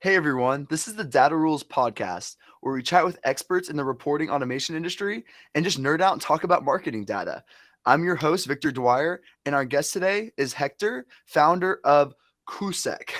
Hey everyone, this is the Data Rules podcast, where we chat with experts in the reporting automation industry and just nerd out and talk about marketing data. I'm your host, Victor Dwyer, and our guest today is Hector, founder of Qusek.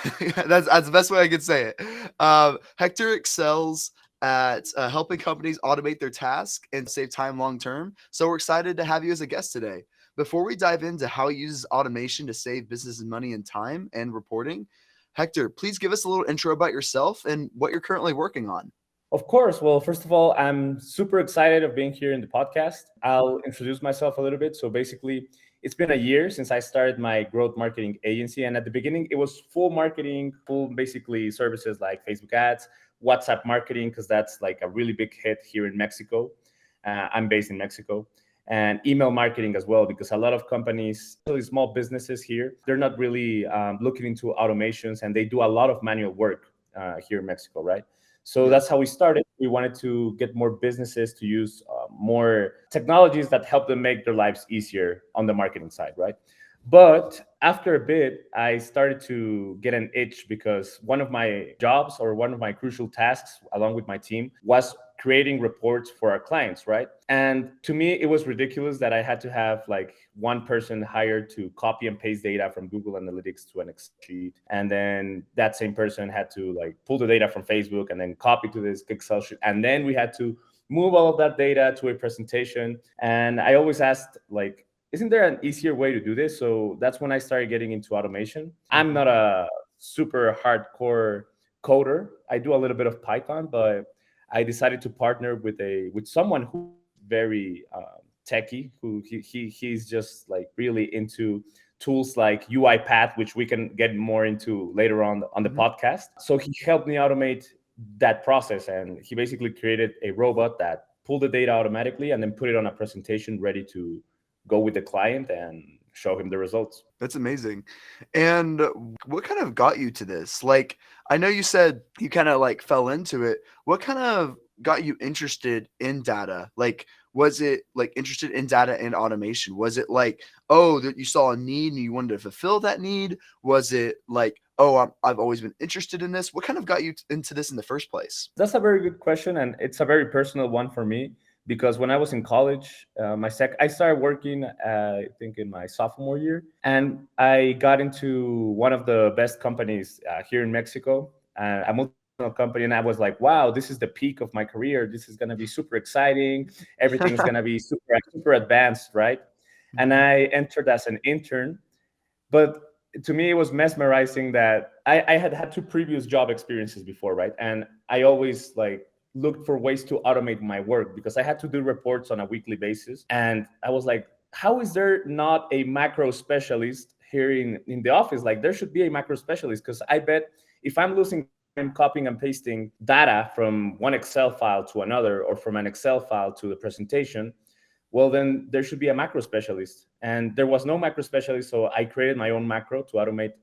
That's the best way I could say it. Hector excels at helping companies automate their tasks and save time long term. So we're excited to have you as a guest today. Before we dive into how he uses automation to save businesses money and time and reporting, Hector, please give us a little intro about yourself and what you're currently working on. Of course. Well, first of all, I'm super excited of being here in the podcast. I'll introduce myself a little bit. So basically, it's been a year since I started my growth marketing agency. And at the beginning, it was full marketing, full basically services like Facebook ads, WhatsApp marketing, because that's like a really big hit here in Mexico. I'm based in Mexico. And email marketing as well, because a lot of companies, really small businesses here, they're not really looking into automations and they do a lot of manual work here in Mexico, right? So Yeah. that's how we started. We wanted to get more businesses to use more technologies that help them make their lives easier on the marketing side, right? But after a bit, I started to get an itch because one of my jobs or one of my crucial tasks, along with my team, was creating reports for our clients, right? And to me, it was ridiculous that I had to have like one person hired to copy and paste data from Google Analytics to an Excel sheet. And then that same person had to like pull the data from Facebook and then copy to this Excel sheet. And then we had to move all of that data to a presentation. And I always asked, like, isn't there an easier way to do this? So that's when I started getting into automation. I'm not a super hardcore coder. I do a little bit of Python, but I decided to partner with someone who's very techie, who he's just like really into tools like UiPath, which we can get more into later on the Mhm. podcast. So he helped me automate that process, and he basically created a robot that pulled the data automatically and then put it on a presentation ready to go with the client and show him the results. That's amazing. And what kind of got you to this? Like, I know you said you kind of like fell into it. What kind of got you interested in data? Like, was it like interested in data and automation? Was it like, oh, that you saw a need and you wanted to fulfill that need? Was it like, oh, I've always been interested in this? What kind of got you into this in the first place? That's a very good question, and it's a very personal one for me because when I was in college, I started working, I think, in my sophomore year, and I got into one of the best companies here in Mexico, a multinational company, and I was like, "Wow, this is the peak of my career. This is gonna be super exciting. Everything is gonna be super advanced, right?" And Mhm. I entered as an intern, but to me it was mesmerizing that I had two previous job experiences before, right? And I always like looked for ways to automate my work because I had to do reports on a weekly basis, and I was like, how is there not a macro specialist here in the office? Like, there should be a macro specialist, because I bet if I'm losing time copying and pasting data from one Excel file to another or from an Excel file to the presentation, well, then there should be a macro specialist. And there was no macro specialist. So I created my own macro to automate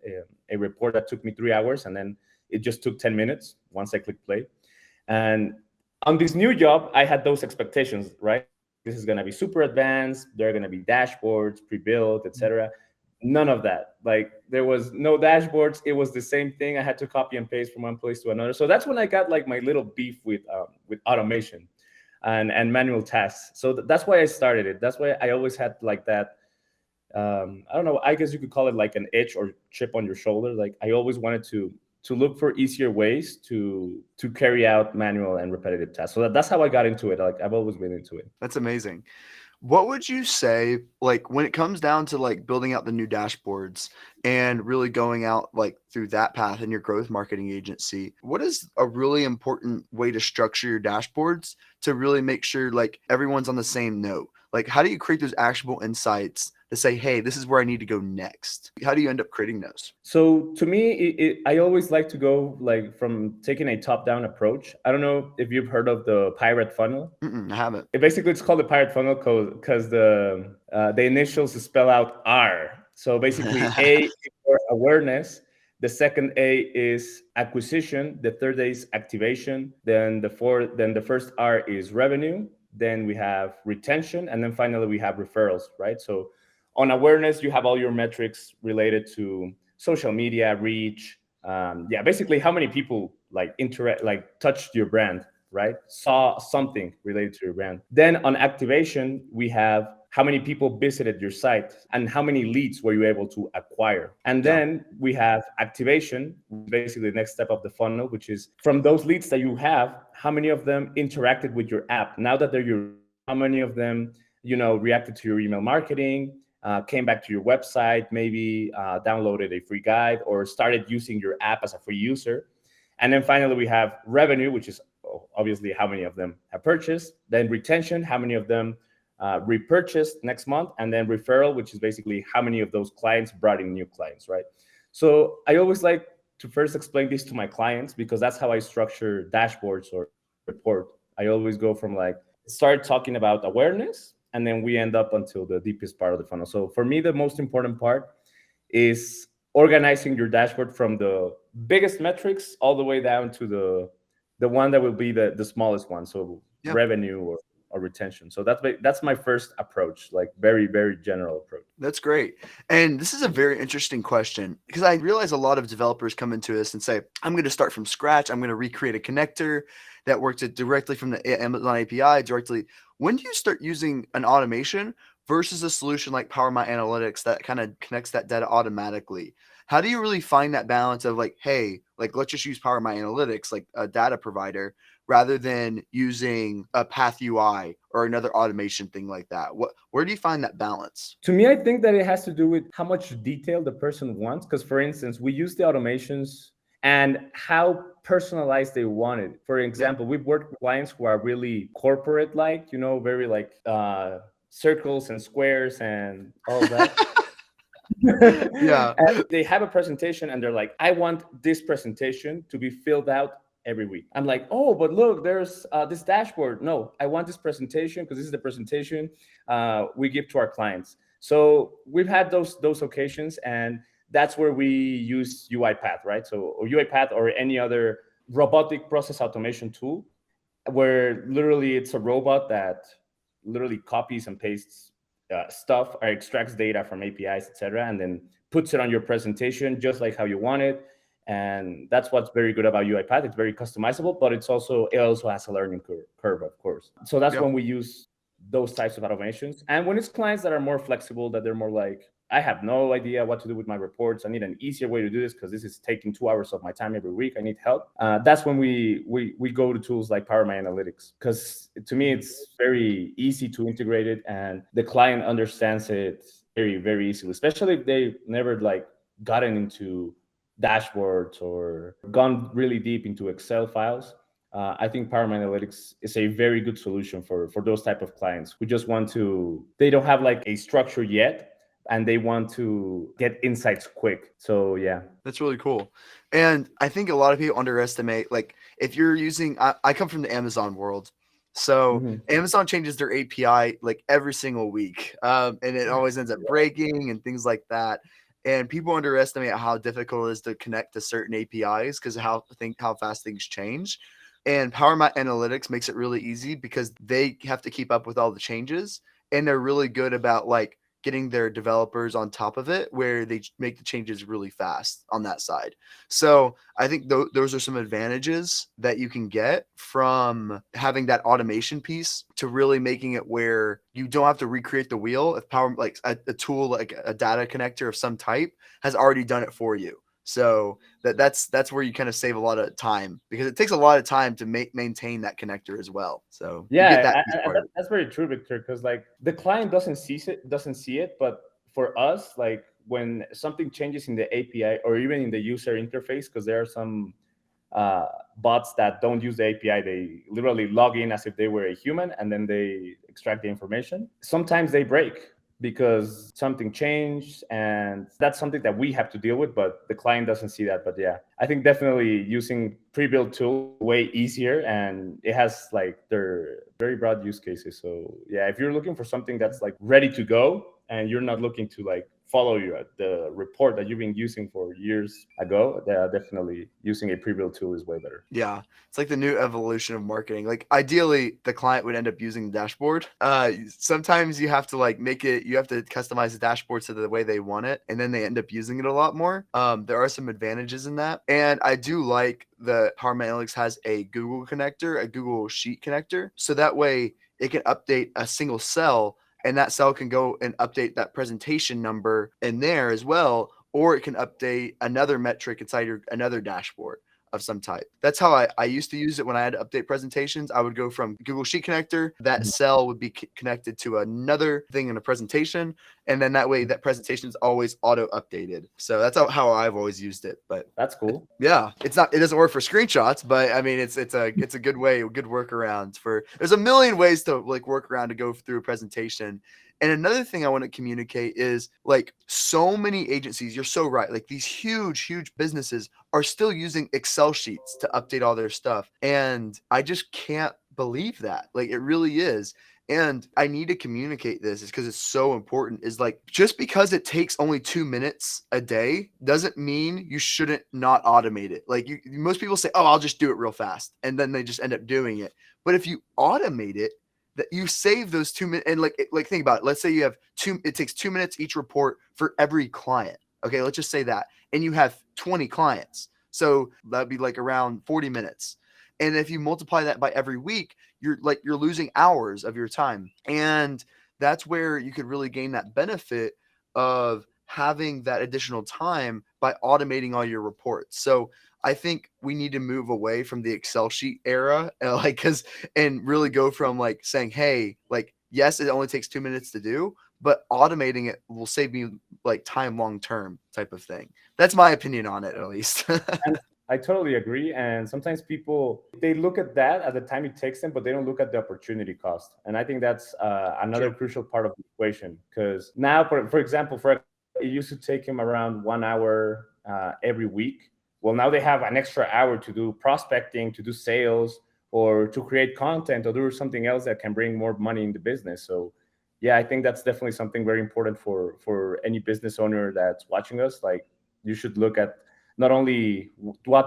a report that took me 3 hours. And then it just took 10 minutes once I clicked play. And on this new job, I had those expectations, right? This is going to be super advanced. There are going to be dashboards, pre-built, etc. None of that. Like, there was no dashboards. It was the same thing. I had to copy and paste from one place to another. So that's when I got like my little beef with automation and manual tasks. So that's why I started it. That's why I always had like that. I don't know. I guess you could call it like an itch or chip on your shoulder. Like, I always wanted to look for easier ways to carry out manual and repetitive tasks. So that's how I got into it. Like, I've always been into it. That's amazing. What would you say, like, when it comes down to like building out the new dashboards and really going out like through that path in your growth marketing agency, what is a really important way to structure your dashboards to really make sure like everyone's on the same note? Like, how do you create those actionable insights to say, hey, this is where I need to go next? How do you end up creating those? So to me, I always like to go like from taking a top-down approach. I don't know if you've heard of the pirate funnel. Mm-mm, I haven't. It's called the pirate funnel because the initials spell out R. So basically, A is for awareness. The second A is acquisition. The third A is activation. Then the first R is revenue. Then we have retention, and then finally we have referrals. Right. So on awareness, you have all your metrics related to social media reach. Yeah, basically how many people like interact, like touched your brand, right? Saw something related to your brand. Then on activation, we have how many people visited your site and how many leads were you able to acquire. And Yeah. then we have activation, basically the next step of the funnel, which is from those leads that you have, how many of them interacted with your app? Now that they're your leads, how many of them, reacted to your email marketing, came back to your website, maybe downloaded a free guide or started using your app as a free user. And then finally, we have revenue, which is obviously how many of them have purchased. Then retention, how many of them repurchased next month. And then referral, which is basically how many of those clients brought in new clients, right? So I always like to first explain this to my clients because that's how I structure dashboards or report. I always go from like, start talking about awareness, and then we end up until the deepest part of the funnel. So for me, the most important part is organizing your dashboard from the biggest metrics all the way down to the one that will be the smallest one. So Yeah. revenue or retention. So that's my first approach, like very, very general approach. That's great. And this is a very interesting question because I realize a lot of developers come into us and say, I'm going to start from scratch. I'm going to recreate a connector that works it directly from the Amazon API directly. When do you start using an automation versus a solution like Power My Analytics that kind of connects that data automatically? How do you really find that balance of like, hey, like let's just use Power My Analytics, like a data provider, rather than using a Path UI or another automation thing like that? Where do you find that balance? To me, I think that it has to do with how much detail the person wants. Because, for instance, we use the automations and how personalized they want it. For Yeah. example, we've worked with clients who are really corporate like, very like circles and squares and all of that. Yeah. And they have a presentation and they're like, I want this presentation to be filled out every week. I'm like, oh, but look, there's this dashboard. No, I want this presentation because this is the presentation we give to our clients. So we've had those occasions, and that's where we use UiPath, right? So or UiPath or any other robotic process automation tool, where literally it's a robot that literally copies and pastes stuff or extracts data from APIs, etc., and then puts it on your presentation just like how you want it. And that's what's very good about UiPath. It's very customizable, but it also has a learning curve, of course. So that's Yeah. when we use those types of automations. And when it's clients that are more flexible, that they're more like, I have no idea what to do with my reports. I need an easier way to do this because this is taking 2 hours of my time every week. I need help. That's when we go to tools like Power My Analytics, because to me it's very easy to integrate it, and the client understands it very, very easily. Especially if they've never like gotten into dashboards or gone really deep into Excel files. I think Power Analytics is a very good solution for those type of clients who just want to, they don't have like a structure yet and they want to get insights quick. So yeah. That's really cool. And I think a lot of people underestimate, like, if you're using, I come from the Amazon world. So Mhm. Amazon changes their API like every single week. And it always ends up breaking and things like that. And people underestimate how difficult it is to connect to certain APIs because of how fast things change. And Power My Analytics makes it really easy because they have to keep up with all the changes. And they're really good about like getting their developers on top of it where they make the changes really fast on that side. So I think those are some advantages that you can get from having that automation piece to really making it where you don't have to recreate the wheel. If Power, like a tool like a data connector of some type, has already done it for you. So that's where you kind of save a lot of time because it takes a lot of time to maintain that connector as well. So you get Yeah, that piece part of it. that's very true, Victor. Because like the client doesn't see it, but for us, like when something changes in the API or even in the user interface, because there are some uh, bots that don't use the API, they literally log in as if they were a human, and then they extract the information. Sometimes they break because something changed, and that's something that we have to deal with, but the client doesn't see that. But yeah, I think definitely using pre-built tools way easier, and it has like their very broad use cases. So yeah, if you're looking for something that's like ready to go and you're not looking to like follow you at the report that you've been using for years ago, definitely using a pre-built tool is way better. Yeah, it's like the new evolution of marketing. Like ideally, the client would end up using the dashboard. Sometimes you have to like make it. You have to customize the dashboard to the way they want it, and then they end up using it a lot more. There are some advantages in that, and I do like the Power Analytics has a Google connector, a Google Sheet connector, so that way it can update a single cell, and that cell can go and update that presentation number in there as well, or it can update another metric inside your another dashboard of some type. That's how I used to use it when I had to update presentations. I would go from Google Sheet connector, that cell would be connected to another thing in a presentation, and then that way that presentation is always auto updated. So that's how I've always used it. But That's cool. yeah, it doesn't work for screenshots, but I mean it's a good way, a good workaround for. There's a million ways to like work around to go through a presentation. And another thing I want to communicate is like so many agencies, you're so right. Like these huge businesses are still using Excel sheets to update all their stuff. And I just can't believe that. Like it really is. And I need to communicate this is because it's so important is like just because it takes only 2 minutes a day doesn't mean you shouldn't not automate it. Like most people say, oh, I'll just do it real fast. And then they just end up doing it. But if you automate it, that you save those 2 minutes and like think about it. Let's say you have it takes 2 minutes each report for every client. Okay, let's just say that. And you have 20 clients. So that'd be like around 40 minutes. And if you multiply that by every week, you're losing hours of your time. And that's where you could really gain that benefit of having that additional time by automating all your reports. So I think we need to move away from the Excel sheet era, and really go from like saying, hey, like, yes, it only takes 2 minutes to do, but automating it will save me like time long term type of thing. That's my opinion on it, at least. And I totally agree. And sometimes people, they look at that at the time it takes them, but they don't look at the opportunity cost. And I think that's another crucial part of the equation. Because now, for example, it used to take him around 1 hour every week. Well, now they have an extra hour to do prospecting, to do sales, or to create content, or do something else that can bring more money in the business. So yeah, I think that's definitely something very important for any business owner that's watching us. Like you should look at not only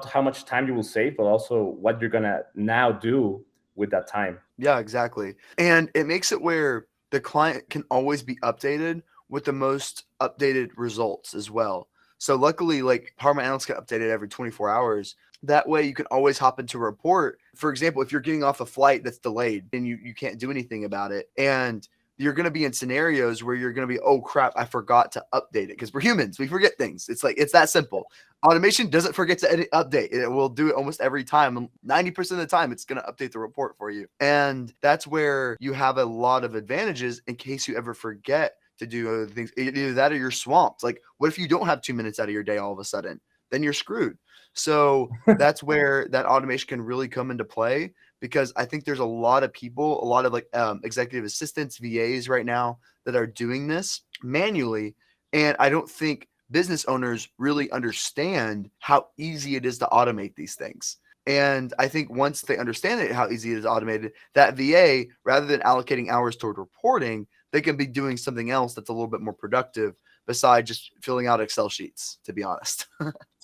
how much time you will save, but also what you're gonna now do with that time. Yeah, exactly. And it makes it where the client can always be updated with the most updated results as well. So luckily, like Power Analytics get updated every 24 hours. That way you can always hop into a report. For example, if you're getting off a flight that's delayed and you can't do anything about it, and you're going to be in scenarios where you're going to be, oh crap, I forgot to update it, because we're humans. We forget things. It's that simple. Automation doesn't forget to update. It will do it almost every time. 90% of the time, it's going to update the report for you. And that's where you have a lot of advantages in case you ever forget to do other things. Either that or you're swamped. Like, what if you don't have 2 minutes out of your day all of a sudden? Then you're screwed. So that's where that automation can really come into play, because I think there's a lot of people, a lot of like executive assistants, VAs right now that are doing this manually. And I don't think business owners really understand how easy it is to automate these things. And I think once they understand it, how easy it is automated, that VA, rather than allocating hours toward reporting, they can be doing something else that's a little bit more productive besides just filling out Excel sheets, to be honest.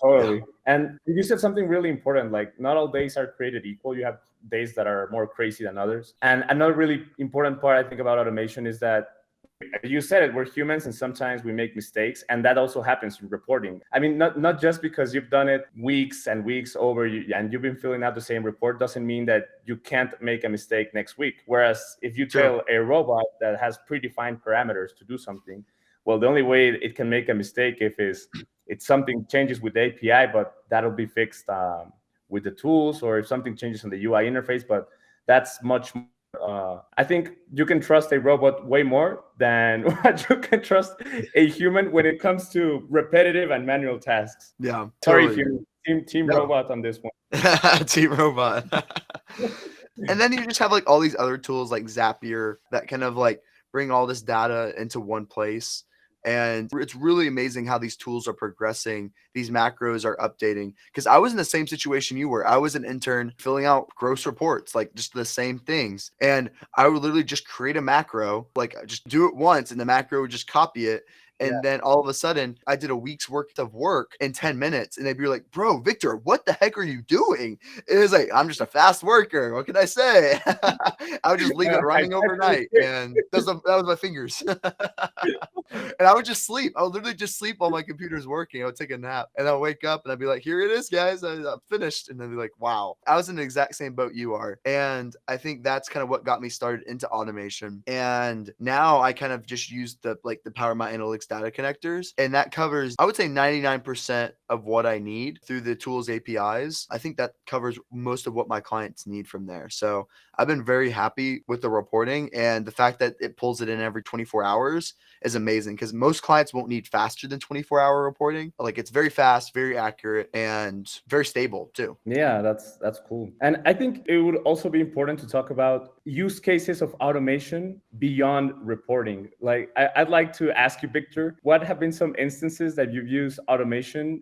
Totally. And you said something really important, like not all days are created equal. You have days that are more crazy than others. And another really important part I think about automation is that you said it, we're humans and sometimes we make mistakes, and that also happens in reporting. I mean, not just because you've done it weeks and weeks over and you've been filling out the same report doesn't mean that you can't make a mistake next week. Whereas if you tell a robot that has predefined parameters to do something, well, the only way it can make a mistake if it's something changes with the API, but that'll be fixed with the tools, or if something changes on the UI interface. But that's much more. I think you can trust a robot way more than what you can trust a human when it comes to repetitive and manual tasks. Yeah, Sorry totally. if you're team robot on this one. Team Robot. And then you just have like all these other tools like Zapier that kind of like bring all this data into one place. And it's really amazing how these tools are progressing. These macros are updating. Because I was in the same situation you were. I was an intern filling out gross reports, like just the same things. And I would literally just create a macro, like just do it once, and the macro would just copy it. And then all of a sudden, I did a week's worth of work in 10 minutes. And they'd be like, bro, Victor, what the heck are you doing? It was like, I'm just a fast worker. What can I say? I would just leave it I running definitely overnight. And that was my fingers. And I would just sleep. I would literally just sleep while my computer's working. I would take a nap and I'll wake up and I'd be like, here it is, guys. I'm finished. And then be like, wow. I was in the exact same boat you are. And I think that's kind of what got me started into automation. And now I kind of just use the Power My Analytics data connectors. And that covers, I would say 99% of what I need through the tools APIs. I think that covers most of what my clients need from there. So I've been very happy with the reporting, and the fact that it pulls it in every 24 hours is amazing because most clients won't need faster than 24-hour reporting. Like, it's very fast, very accurate, and very stable too. Yeah, that's cool. And I think it would also be important to talk about use cases of automation beyond reporting. Like, I'd like to ask you, Victor, what have been some instances that you've used automation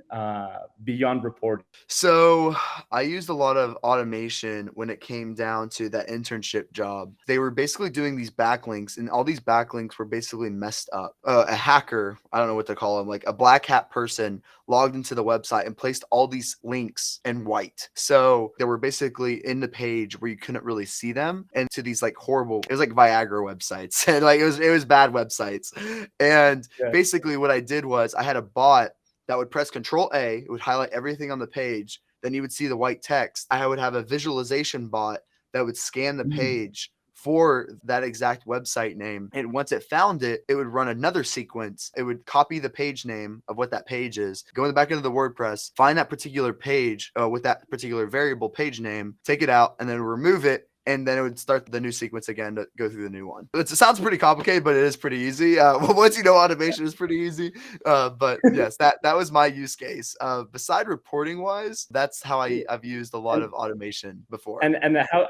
beyond reporting? So I used a lot of automation when it came down to that internship job. They were basically doing these backlinks, and all these backlinks were basically messed up. A hacker, I don't know what to call him, like a black hat person, logged into the website and placed all these links in white. So they were basically in the page where you couldn't really see them, and to these like horrible, it was like Viagra websites, and like it was bad websites. And Yeah. basically what I did was I had a bot that would press Control A, it would highlight everything on the page. Then you would see the white text. I would have a visualization bot that would scan the Mm. page for that exact website name. And once it found it, it would run another sequence. It would copy the page name of what that page is, go in the back end of the WordPress, find that particular page with that particular variable page name, take it out, and then remove it, and then it would start the new sequence again to go through the new one. It sounds pretty complicated, but it is pretty easy. Once you know automation is pretty easy. But yes, that was my use case. Beside reporting wise, that's how I've used a lot And of automation before. and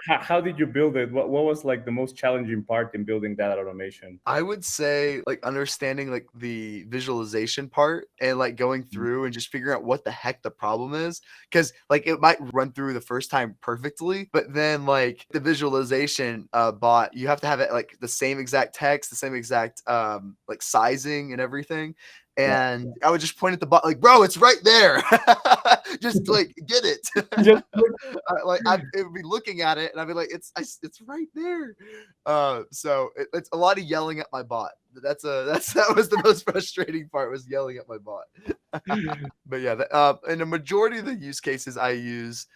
how did you build it? What was like the most challenging part in building that automation? I would say like understanding like the visualization part and like going through and just figuring out what the heck the problem is. Cause like it might run through the first time perfectly, but then like the visualization bot, you have to have it like the same exact text, the same exact like sizing and everything. Yeah. And I would just point at the bot like, bro, it's right there. Just like get it. Just It would be looking at it and I'd be like, it's right there. So it's a lot of yelling at my bot. That was the most frustrating part, was yelling at my bot. But yeah, and the majority of the use cases I use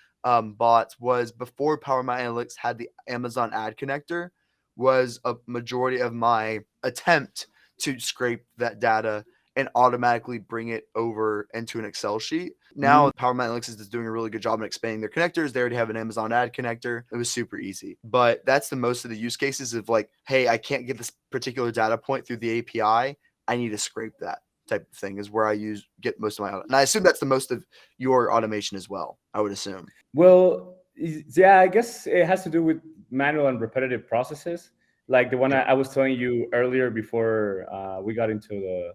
bots was before Power My Analytics had the Amazon ad connector, was a majority of my attempt to scrape that data and automatically bring it over into an Excel sheet. Now, Mm. Power My Analytics is doing a really good job in expanding their connectors. They already have an Amazon ad connector. It was super easy. But that's the most of the use cases of like, hey, I can't get this particular data point through the API. I need to scrape that type of thing is where I get most of my, and I assume that's the most of your automation as well, I would assume. Well, yeah, I guess it has to do with manual and repetitive processes, like the one Yeah. I was telling you earlier before we got into the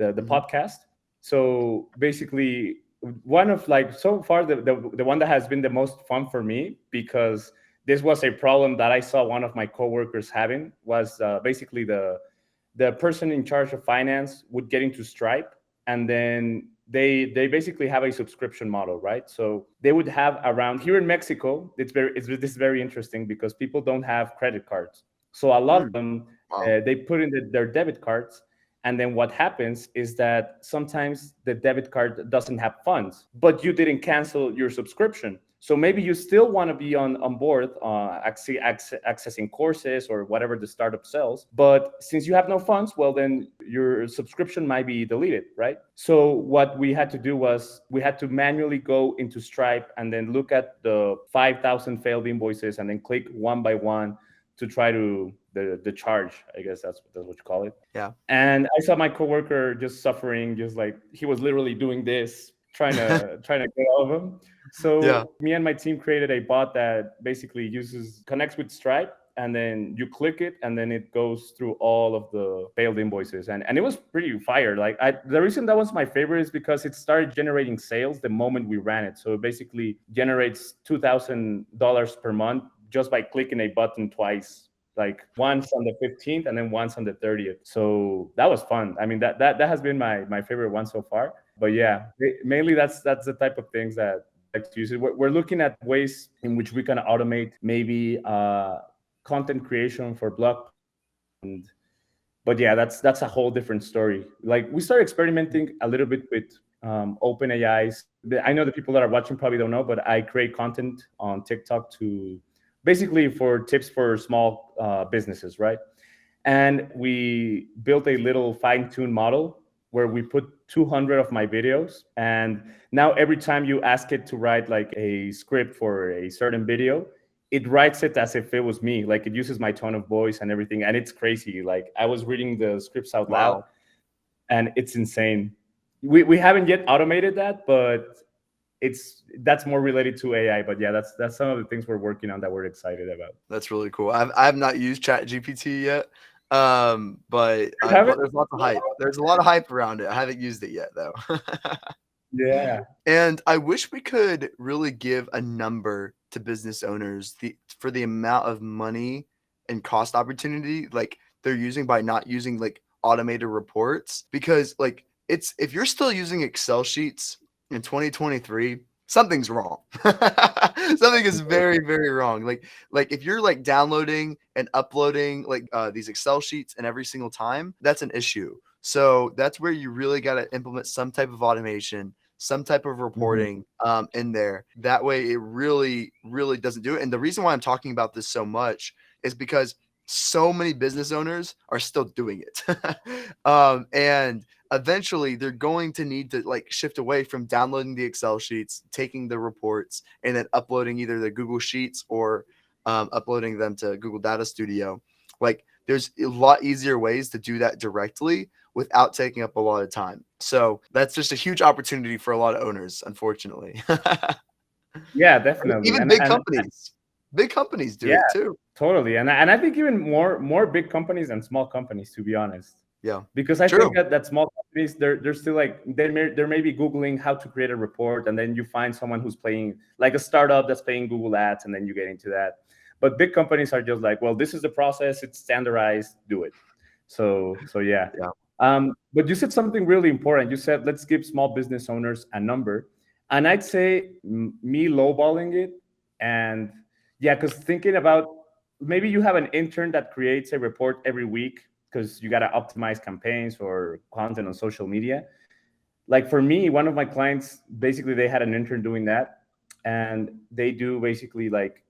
Mm-hmm. podcast. So basically, one of like so far the one that has been the most fun for me, because this was a problem that I saw one of my coworkers having, was basically the person in charge of finance would get into Stripe, and then they basically have a subscription model, right? So they would have around here in Mexico, this is very interesting because people don't have credit cards. So a lot of them Wow. they put in their debit cards, and then what happens is that sometimes the debit card doesn't have funds, but you didn't cancel your subscription. So maybe you still want to be on board, accessing courses or whatever the startup sells. But since you have no funds, well, then your subscription might be deleted, right? So what we had to do was we had to manually go into Stripe and then look at the 5,000 failed invoices and then click one by one to try to the charge. I guess that's what you call it. Yeah. And I saw my coworker just suffering, just like he was literally doing this, trying to get all of them. Yeah. So me and my team created a bot that basically connects with Stripe, and then you click it, and then it goes through all of the failed invoices, and it was pretty fire. Like the reason that was my favorite is because it started generating sales the moment we ran it. So it basically generates $2,000 per month just by clicking a button twice. like once on the 15th and then once on the 30th. So that was fun. I mean, that has been my favorite one so far. But yeah, mainly that's the type of things that I like to use it. We're looking at ways in which we can automate maybe content creation for blog and but yeah, that's a whole different story. Like we started experimenting a little bit with open AIs. I know the people that are watching probably don't know, but I create content on TikTok to basically for tips for small businesses, right? And we built a little fine-tuned model where we put 200 of my videos, and now every time you ask it to write like a script for a certain video, it writes it as if it was me. Like it uses my tone of voice and everything, and it's crazy. Like I was reading the scripts out loud, Wow. and it's insane. We haven't yet automated that, but that's more related to AI. But yeah, that's some of the things we're working on that we're excited about. That's really cool. I have not used Chat GPT yet, but You have it? there's lots of hype. There's a lot of hype around it. I haven't used it yet though. Yeah. And I wish we could really give a number to business owners for the amount of money and cost opportunity like they're using by not using like automated reports, because like it's if you're still using Excel sheets in 2023, something's wrong. Something is very, very wrong. Like if you're like downloading and uploading like these Excel sheets and every single time, that's an issue. So that's where you really got to implement some type of automation, some type of Mhm. reporting in there. That way it really, really doesn't do it. And the reason why I'm talking about this so much is because so many business owners are still doing it. And eventually they're going to need to like shift away from downloading the Excel sheets, taking the reports, and then uploading either the Google Sheets or uploading them to Google Data Studio. Like there's a lot easier ways to do that directly without taking up a lot of time. So that's just a huge opportunity for a lot of owners, unfortunately. Yeah, definitely. Even big companies do Yeah, it too. totally. And I think even more big companies than small companies, to be honest. Yeah, Because I think true. that small companies they're still like they're maybe googling how to create a report, and then you find someone who's playing like a startup that's paying Google Ads, and then you get into that. But big companies are just like, well, this is the process, it's standardized, do it. So yeah. Yeah. But you said something really important. You said let's give small business owners a number, and I'd say me lowballing it, and yeah, because thinking about maybe you have an intern that creates a report every week because you got to optimize campaigns or content on social media. Like for me, one of my clients, basically, they had an intern doing that. And they do basically like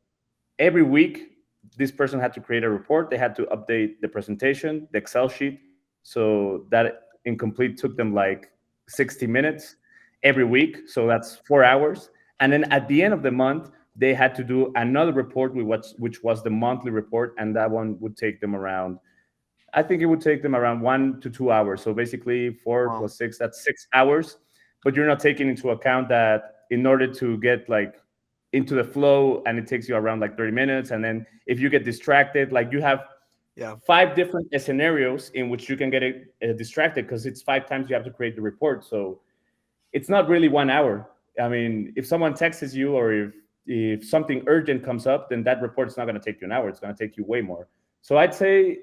every week, this person had to create a report. They had to update the presentation, the Excel sheet. So that incomplete took them like 60 minutes every week. So that's 4 hours. And then at the end of the month, they had to do another report, which was the monthly report. And that one would take them around, I think it would take them around 1 to 2 hours. So basically, four Wow. plus six, that's 6 hours. But you're not taking into account that in order to get like into the flow, and it takes you around like 30 minutes. And then if you get distracted, like you have Yeah. 5 different scenarios in which you can get distracted because it's 5 times you have to create the report. So it's not really 1 hour. I mean, if someone texts you or if something urgent comes up, then that report is not going to take you an hour. It's going to take you way more. So I'd say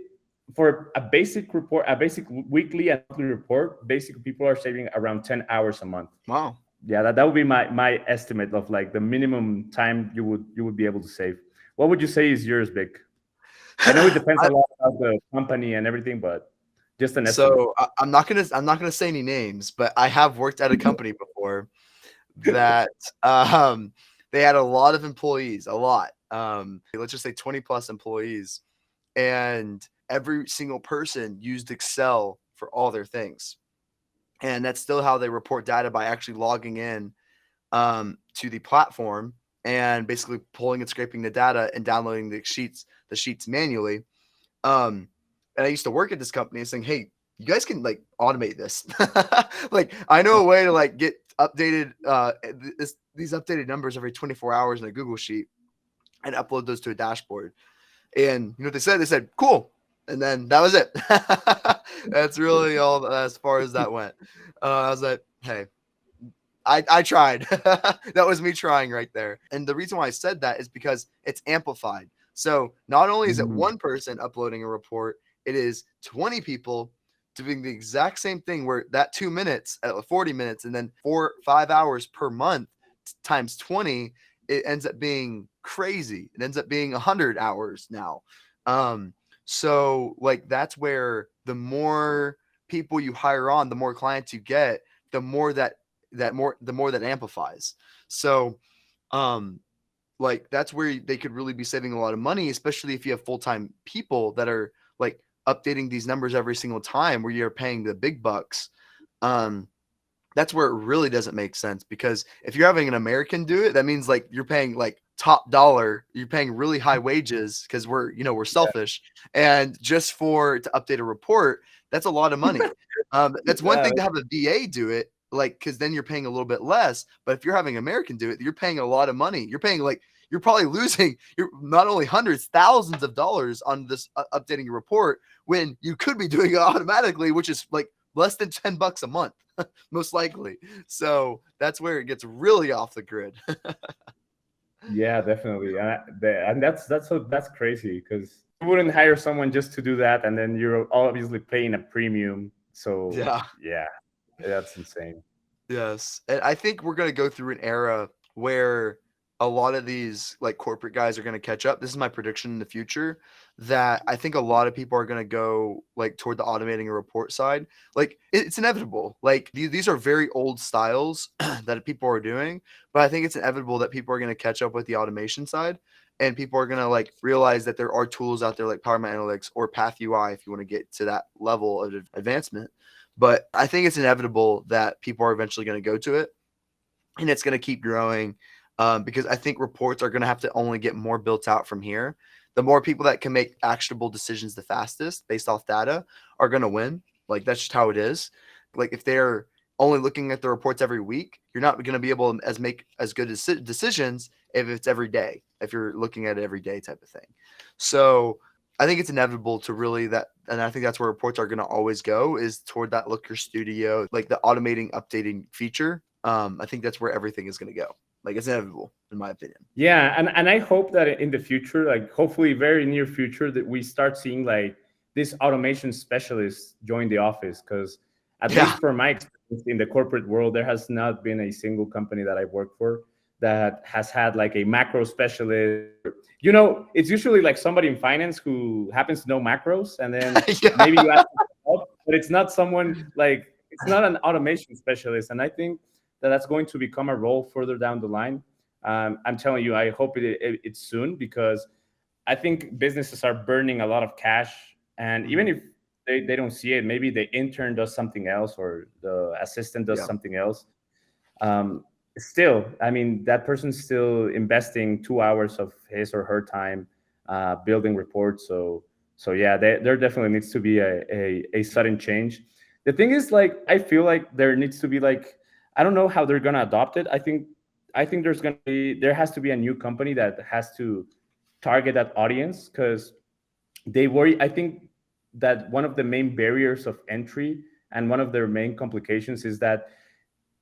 for a basic report, a basic weekly and monthly report, basically people are saving around 10 hours a month. Wow. Yeah, that would be my estimate of like the minimum time you would be able to save. What would you say is yours, Vic? I know it depends a I, lot about the company and everything, but just an estimate. so I'm not gonna say any names, but I have worked at a company before that um, they had a lot of employees, a lot. Let's just say 20 plus employees, and every single person used Excel for all their things. And that's still how they report data, by actually logging in to the platform and basically pulling and scraping the data and downloading the sheets manually. Um, and I used to work at this company saying, "Hey, you guys can like automate this. Like, I know a way to like get updated these updated numbers every 24 hours in a Google sheet and upload those to a dashboard." And you know what they said? They said, "Cool." And then that was it. That's really all as far as that went. I was like, "Hey, I tried." That was me trying right there. And the reason why I said that is because it's amplified. So not only is it Mm. one person uploading a report, it is 20 people doing the exact same thing where that 2 minutes, 40 minutes, and then 5 hours per month times 20, it ends up being crazy. It ends up being 100 hours now. Um, so like that's where the more people you hire on, the more clients you get, the more the more that amplifies. So um like that's where they could really be saving a lot of money, especially if you have full-time people that are like updating these numbers every single time where you're paying the big bucks. Um, that's where it really doesn't make sense because if you're having an American do it, that means like you're paying like top dollar, you're paying really high wages because we're selfish. And just for to update a report, that's a lot of money. That's one Yeah, thing to have a VA do it, like because then you're paying a little bit less. But if you're having an American do it, you're paying a lot of money. You're paying like you're probably losing you're not only hundreds, thousands of dollars on this updating your report when you could be doing it automatically, which is like less than $10 a month most likely. So that's where it gets really off the grid. yeah, definitely. And that's crazy because you wouldn't hire someone just to do that, and then you're obviously paying a premium. So Yeah. yeah, that's insane. Yes. And I think we're going to go through an era where a lot of these like corporate guys are going to catch up. This is my prediction in the future that I think a lot of people are going to go like toward the automating a report side. Like it's inevitable. Like these are very old styles that people are doing, but I think it's inevitable that people are going to catch up with the automation side and people are going to like realize that there are tools out there like Power My Analytics or Path UI if you want to get to that level of advancement. But I think it's inevitable that people are eventually going to go to it and it's going to keep growing because I think reports are going to have to only get more built out from here. The more people that can make actionable decisions the fastest based off data are going to win. Like that's just how it is. Like if they're only looking at the reports every week, you're not going to be able to make as good decisions if it's every day, if you're looking at it every day type of thing. So I think it's inevitable to really that, and I think that's where reports are going to always go is toward that Looker Studio, like the automating, updating feature. I think that's where everything is going to go. Like it's inevitable, in my opinion. Yeah, and I hope that in the future, like hopefully very near future, that we start seeing like this automation specialists join the office. Because at Yeah, least for my experience in the corporate world, there has not been a single company that I've worked for that has had like a macro specialist. It's usually like somebody in finance who happens to know macros, and then maybe you yeah, ask them for help, but it's not someone like it's not an automation specialist. And I think that that's going to become a role further down the line. I'm telling you, I hope it's soon because I think businesses are burning a lot of cash. And even Mhm. if they don't see it, maybe the intern does something else or the assistant does Yeah, something else. Um, Still, I mean, that person's still investing 2 hours of his or her time building reports. So yeah, there definitely needs to be a sudden change. The thing is, like, I feel like there needs to be like, I don't know how they're gonna adopt it. I think there has to be a new company that has to target that audience because they worry. I think that one of the main barriers of entry and one of their main complications is that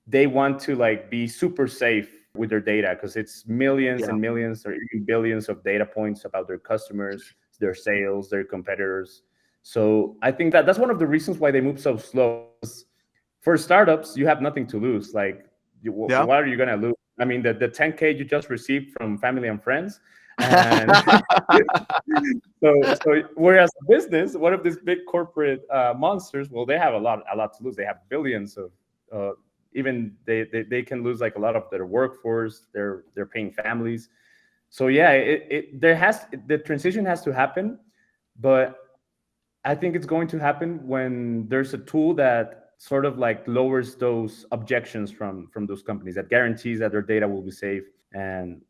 they want to like be super safe with their data because it's millions yeah, and millions or even billions of data points about their customers, their sales, their competitors. So I think that that's one of the reasons why they move so slow. For startups, you have nothing to lose. Like, yeah. what are you gonna lose? I mean, the 10K you just received from family and friends, and so whereas a business, one of these big corporate monsters, well, they have a lot to lose. They have billions of uh, even they can lose like a lot of their workforce. They're paying families. So yeah, the transition has to happen, but I think it's going to happen when there's a tool that sort of like lowers those objections from those companies that guarantees that their data will be safe and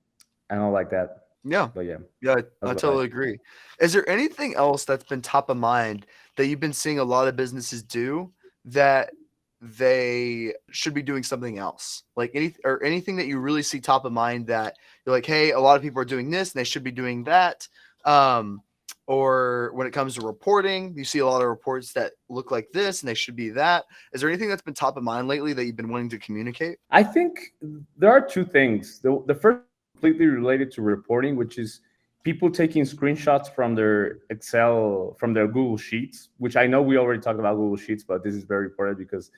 all like that. Yeah. But yeah, Yeah, I that's what I totally think. agree. Is there anything else that's been top of mind that you've been seeing a lot of businesses do that they should be doing something else? Like anything that you really see top of mind that you're like, hey, a lot of people are doing this and they should be doing that. Um, or when it comes to reporting, you see a lot of reports that look like this and they should be that. Is there anything that's been top of mind lately that you've been wanting to communicate? I think there are two things. The first completely related to reporting, which is people taking screenshots from their Excel, from their Google Sheets, which I know we already talked about Google Sheets, but this is very important because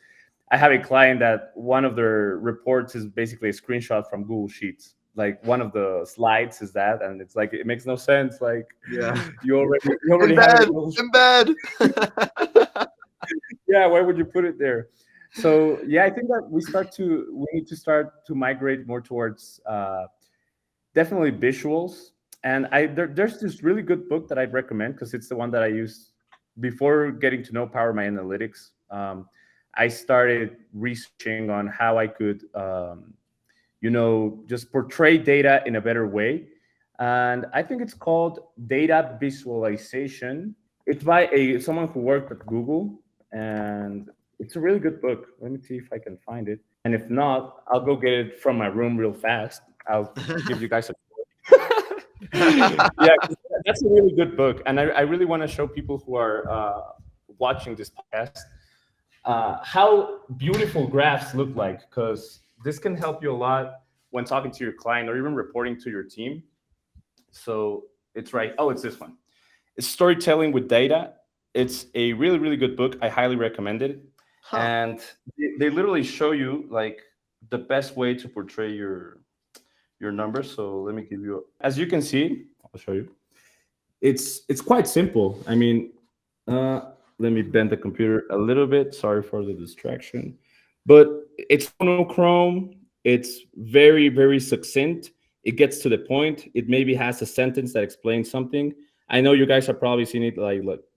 I have a client that one of their reports is basically a screenshot from Google Sheets. Like one of the slides is that, and it's like it makes no sense. Like Yeah. In you already have it. bed. In bed. Yeah, why would you put it there? So yeah, I think that we need to start to migrate more towards definitely visuals. And there's this really good book that I'd recommend because it's the one that I used before getting to know Power My Analytics. I started researching on how I could, just portray data in a better way. And I think it's called Data Visualization. It's by someone who worked at Google, and it's a really good book. Let me see if I can find it. And if not, I'll go get it from my room real fast. I'll give you guys a yeah, that's a really good book, and I really want to show people who are watching this podcast how beautiful graphs look like, because this can help you a lot when talking to your client or even reporting to your team. So it's right. Oh, it's this one. It's Storytelling with Data. It's a really, really good book. I highly recommend it. Huh. And they literally show you like the best way to portray your numbers. So let me give you, as you can see, I'll show you. It's quite simple. I mean, let me bend the computer a little bit. Sorry for the distraction, but it's monochrome. It's very, very succinct. It gets to the point. It maybe has a sentence that explains something. I know you guys have probably seen it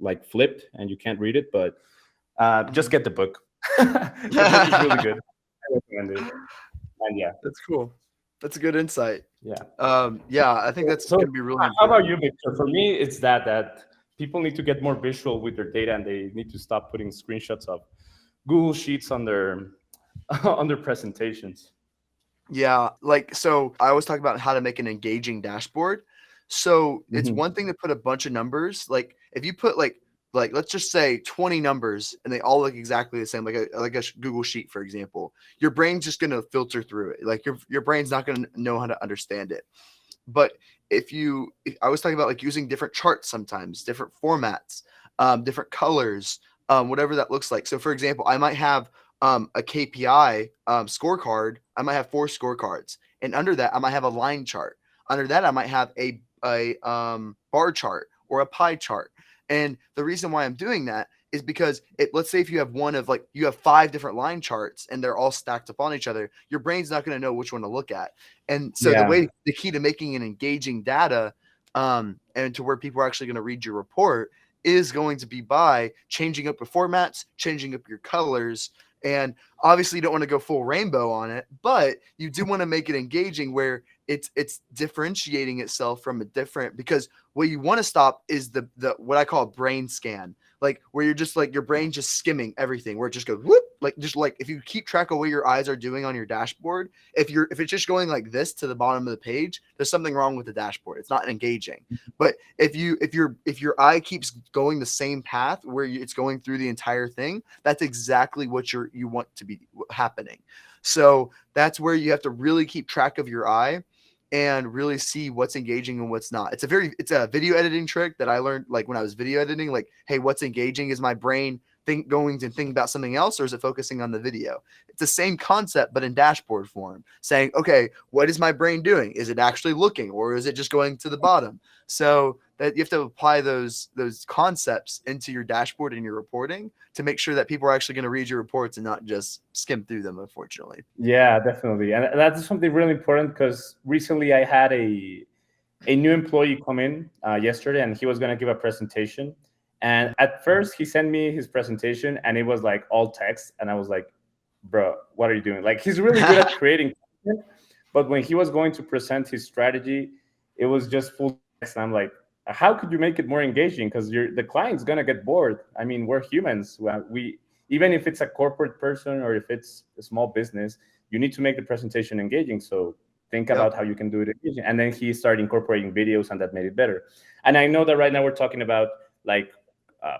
like flipped and you can't read it, but just get the book. The book is really good. I recommend it. And yeah, That's cool. That's a good insight. yeah. Yeah, I think that's So gonna be really how about important. you, Victor? For me, it's that people need to get more visual with their data, and they need to stop putting screenshots of Google Sheets on their on their presentations. Yeah, like so I always talk about how to make an engaging dashboard. So it's Mhm. one thing to put a bunch of numbers. Like if you put like let's just say 20 numbers and they all look exactly the same, like a Google sheet, for example, your brain's just gonna filter through it. Like your brain's not gonna know how to understand it. But if I was talking about like using different charts sometimes, different formats, different colors, whatever that looks like. So for example, I might have a KPI scorecard. I might have four scorecards, and under that, I might have a line chart. Under that, I might have a bar chart or a pie chart. And the reason why I'm doing that is because let's say if you have one of like you have five different line charts and they're all stacked upon each other, your brain's not going to know which one to look at. And so Yeah, the key to making an engaging data and to where people are actually going to read your report is going to be by changing up the formats, changing up your colors, and obviously you don't want to go full rainbow on it, but you do want to make it engaging where it's differentiating itself from a different, because what you want to stop is the what I call a brain scan, like where you're just like your brain just skimming everything, where it just goes whoop, like just like if you keep track of what your eyes are doing on your dashboard, if it's just going like this to the bottom of the page, there's something wrong with the dashboard. It's not engaging. But if your eye keeps going the same path where it's going through the entire thing, that's exactly what you want to be happening. So that's where you have to really keep track of your eye and really see what's engaging and what's not. It's a video editing trick that I learned like when I was video editing. Like, hey, what's engaging? Is my brain going to think about something else, or is it focusing on the video? It's the same concept, but in dashboard form, saying, okay, what is my brain doing? Is it actually looking, or is it just going to the bottom? So that you have to apply those concepts into your dashboard and your reporting to make sure that people are actually going to read your reports and not just skim through them, unfortunately. yeah, definitely, and that's something really important because recently I had a new employee come in yesterday, and he was going to give a presentation. And at first, he sent me his presentation, and it was like all text, and I was like, "Bro, what are you doing?" Like he's really good at creating content, but when he was going to present his strategy, it was just full text, and I'm like, "How could you make it more engaging? Because the client's gonna get bored. I mean, we're humans. We even if it's a corporate person or if it's a small business, you need to make the presentation engaging. So think Yep. about how you can do it engaging." And then he started incorporating videos, and that made it better. And I know that right now we're talking about like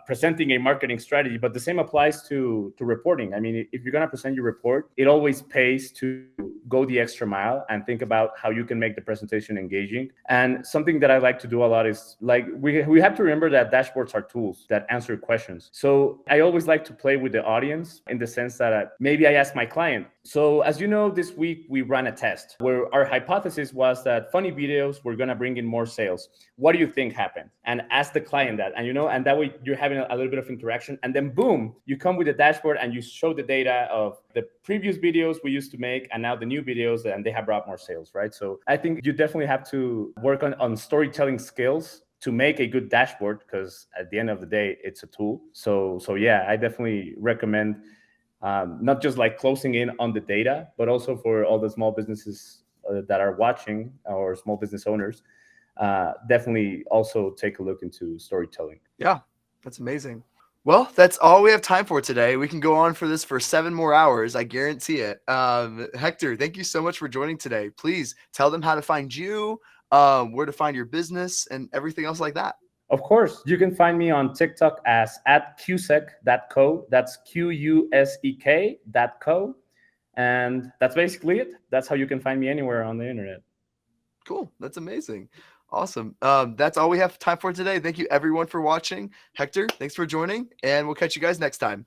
presenting a marketing strategy, but the same applies to reporting. I mean, if you're going to present your report, it always pays to go the extra mile and think about how you can make the presentation engaging. And something that I like to do a lot is, like, we have to remember that dashboards are tools that answer questions. So I always like to play with the audience in the sense that maybe I ask my client, so as you know, this week we ran a test where our hypothesis was that funny videos were going to bring in more sales. What do you think happened? And ask the client that, and and that way you're having a little bit of interaction. And then boom, you come with a dashboard and you show the data of the previous videos we used to make and now the new videos, and they have brought more sales, right? So I think you definitely have to work on storytelling skills to make a good dashboard, because at the end of the day, it's a tool. So yeah, I definitely recommend not just like closing in on the data, but also for all the small businesses that are watching, or small business owners, definitely also take a look into storytelling. Yeah, that's amazing. Well, that's all we have time for today. We can go on for this for 7 more hours. I guarantee it. Hector, thank you so much for joining today. Please tell them how to find you, where to find your business, and everything else like that. Of course, you can find me on TikTok as @Qusek.co. That's QUSEK.co. And that's basically it. That's how you can find me anywhere on the internet. Cool. That's amazing. Awesome. That's all we have time for today. Thank you everyone for watching. Hector, thanks for joining, and we'll catch you guys next time.